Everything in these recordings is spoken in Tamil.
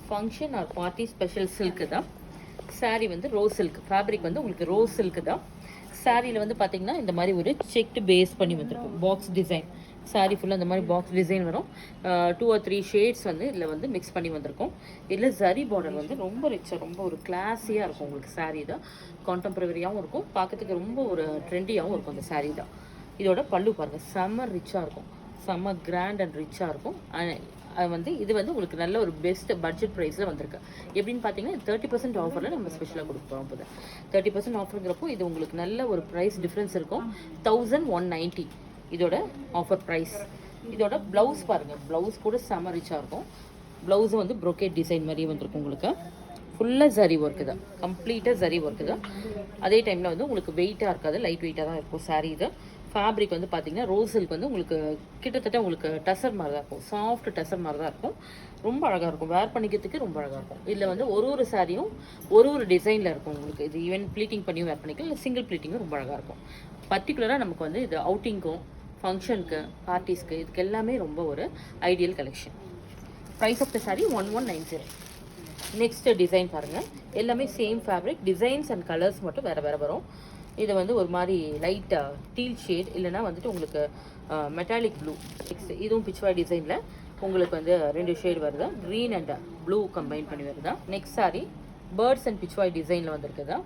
Function or party special silk தான். சாரீ வந்து ரோஸ் சில்க் ஃபேப்ரிக் வந்து உங்களுக்கு ரோஸ் சில்க்கு தான். சாரியில் வந்து பார்த்தீங்கன்னா இந்த மாதிரி ஒரு செக்டு பேஸ் பண்ணி வந்திருக்கும் பாக்ஸ் டிசைன். சாரீ ஃபுல்லாக இந்த மாதிரி பாக்ஸ் டிசைன் வரும். 2 or 3 ஷேட்ஸ் வந்து இதில் வந்து மிக்ஸ் பண்ணி வந்திருக்கும். இதில் ஜரி பார்டர் வந்து ரொம்ப ரிச்சாக ரொம்ப ஒரு கிளாஸியாக இருக்கும் உங்களுக்கு. சாரீ தான் கான்டெம்பரரியாகவும் இருக்கும், பார்க்கறதுக்கு ரொம்ப ஒரு ட்ரெண்டியாகவும் இருக்கும் அந்த சாரீ தான். இதோட பல்லு பாருங்கள், செம்ம ரிச்சாக இருக்கும், செம்ம கிராண்ட் அண்ட் ரிச்சாக இருக்கும். அது வந்து இது வந்து உங்களுக்கு நல்ல ஒரு பெஸ்ட் பட்ஜெட் ப்ரைஸில் வந்திருக்கு. எப்படின்னு பார்த்தீங்கன்னா 30% ஆஃபரில் நம்ம ஸ்பெஷலாக கொடுக்குறோம். இப்போ 30% ஆஃபருங்கிறப்போ இது உங்களுக்கு நல்ல ஒரு ப்ரைஸ் டிஃப்ரென்ஸ் இருக்கும். 1190 இதோட ஆஃபர் ப்ரைஸ். இதோட ப்ளவுஸ் பாருங்கள், ப்ளவுஸ் கூட செம ரிச்சாக இருக்கும். ப்ளவுஸு வந்து ப்ரோக்கேட் டிசைன் மாதிரியே வந்திருக்கும் உங்களுக்கு. ஃபுல்லாக ஜரி ஒர்க்கு தான், கம்ப்ளீட்டாக ஜரி ஒர்க்கு தான். அதே டைமில் வந்து உங்களுக்கு வெயிட்டாக இருக்காது, லைட் வெயிட்டாக தான் இருக்கும் சாரீ. இது ஃபேப்ரிக் வந்து பார்த்தீங்கன்னா ரோஸ் சில்க் வந்து உங்களுக்கு கிட்டத்தட்ட உங்களுக்கு டசர் மாதிரி தான் இருக்கும், சாஃப்ட் டசர் மாதிரி தான் இருக்கும். ரொம்ப அழகாக இருக்கும், வேர் பண்ணிக்கிறதுக்கு ரொம்ப அழகாக இருக்கும். இதில் வந்து ஒரு சாரியும் ஒரு டிசைனில் இருக்கும் உங்களுக்கு. இது ஈவன் ப்ளீட்டிங் பண்ணியும் வேர் பண்ணிக்கலாம், இல்லை சிங்கிள் ப்ளீட்டிங்கும் ரொம்ப அழகாக இருக்கும். பர்டிகுலராக நமக்கு வந்து இது அவுட்டிங்க்கும் ஃபங்க்ஷனுக்கு பார்ட்டிஸ்க்கு இதுக்கு எல்லாமே ரொம்ப ஒரு ideal collection. Price of the sari 1190. Next design பாருங்கள், எல்லாமே same fabric, designs and colours மட்டும் வேறு வேறு வரும். இது வந்து ஒரு மாதிரி லைட்டாக டீல் ஷேட், இல்லைனா வந்துட்டு உங்களுக்கு மெட்டாலிக் ப்ளூ. நெக்ஸ்ட் இதுவும் பிச்வாய் டிசைனில் உங்களுக்கு வந்து 2 ஷேட் வருது, க்ரீன் அண்ட் ப்ளூ கம்பைன் பண்ணி வருதா. Next sorry birds and pichwai டிசைனில் வந்துருக்குதா.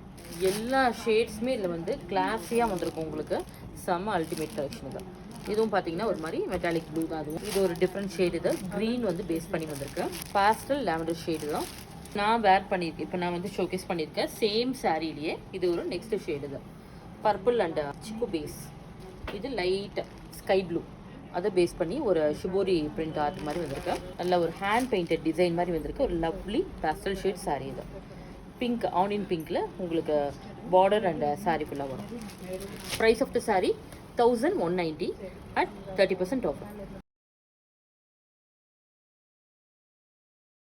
எல்லா ஷேட்ஸுமே இதில் வந்து கிளாஸியாக வந்திருக்கும் உங்களுக்கு. செம்ம அல்டிமேட் கலெக்ஷன் தான். இதுவும் பார்த்தீங்கன்னா ஒரு மாதிரி மெட்டாலிக் ப்ளூ தான். அதுவும் இது ஒரு டிஃப்ரெண்ட் ஷேடு. இது க்ரீன் வந்து பேஸ் பண்ணி வந்திருக்கு. பாஸ்டல் லாவெண்டர் ஷேடு தான் நான் வேர் பண்ணியிருக்கேன். இப்போ நான் வந்து ஷோகேஸ் பண்ணியிருக்கேன் சேம் சாரீலேயே. இது ஒரு நெக்ஸ்ட் ஷேடு தான், பர்பிள் அண்ட் சிக்கு பேஸ். இது லைட் ஸ்கை ப்ளூ அதை பேஸ் பண்ணி ஒரு ஷிபோரி பிரிண்ட் ஆர்ட் மாதிரி வந்திருக்கு. நல்ல ஒரு ஹேண்ட் பெயிண்டட் டிசைன் மாதிரி வந்திருக்கு. ஒரு லவ்லி பேஸ்டல் ஷேட் சாரீ. இது பிங்க், ஆனியன் பிங்க்கில் உங்களுக்கு பார்டர் அண்ட் சாரீ ஃபுல்லாக வரும். Price of the sari 1190 at 30% offer.